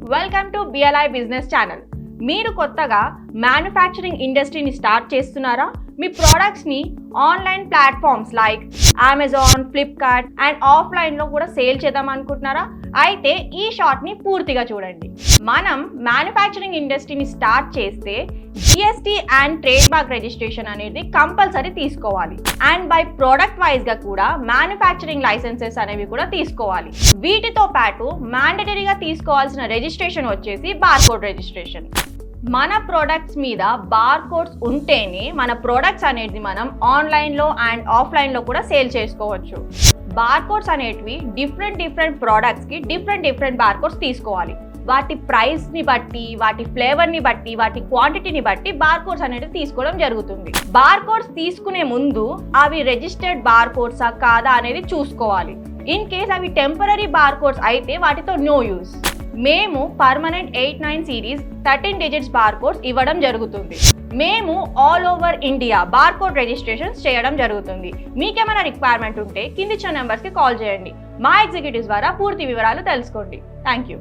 Welcome to BLI business channel. మీరు కొత్తగా manufacturing ఇండస్ట్రీని స్టార్ట్ చేస్తున్నారా? మీ ప్రోడక్ట్స్ని online platforms like Amazon, Flipkart and ఆఫ్లైన్లో కూడా సేల్ చేద్దాం అనుకుంటున్నారా? అయితే ఈ షార్ట్ని పూర్తిగా చూడండి. మనం మ్యానుఫ్యాక్చరింగ్ ఇండస్ట్రీని స్టార్ట్ చేస్తే GST and trade mark registration అనేది కంపల్సరీ తీసుకోవాలి. అండ్ బై ప్రోడక్ట్ వైజ్గా కూడా మ్యానుఫ్యాక్చరింగ్ లైసెన్సెస్ అనేవి కూడా తీసుకోవాలి. వీటితో పాటు మ్యాండటరీగా తీసుకోవాల్సిన రిజిస్ట్రేషన్ వచ్చేసి బార్కోడ్ రిజిస్ట్రేషన్. మన ప్రోడక్ట్స్ మీద బార్కోడ్స్ ఉంటేనే మన ప్రోడక్ట్స్ అనేది మనం ఆన్లైన్లో అండ్ ఆఫ్లైన్లో కూడా సేల్ చేసుకోవచ్చు. బార్కోడ్స్ అనేటివి డిఫరెంట్ ప్రోడక్ట్స్కి డిఫరెంట్ బార్కోడ్స్ తీసుకోవాలి. వాటి ప్రైస్ని బట్టి, వాటి ఫ్లేవర్ని బట్టి, వాటి క్వాంటిటీని బట్టి బార్కోడ్స్ అనేది తీసుకోవడం జరుగుతుంది. బార్కోడ్స్ తీసుకునే ముందు అవి రిజిస్టర్డ్ బార్కోడ్సా కాదా అనేది చూసుకోవాలి. ఇన్ కేస్ అవి టెంపరీ బార్కోడ్స్ అయితే వాటితో నో యూజ్. మేము పర్మనెంట్ 89 సిరీస్ 13 డిజిట్స్ బార్కోడ్స్ ఇవ్వడం జరుగుతుంది. మేము all over India barcode registrations చేయడం జరుగుతుంది. మీకేమైనా రిక్వైర్మెంట్ ఉంటే కింది ఇచ్చిన నెంబర్స్కి కాల్ చేయండి. మా ఎగ్జిక్యూటివ్స్ ద్వారా పూర్తి వివరాలు తెలుసుకోండి. Thank you.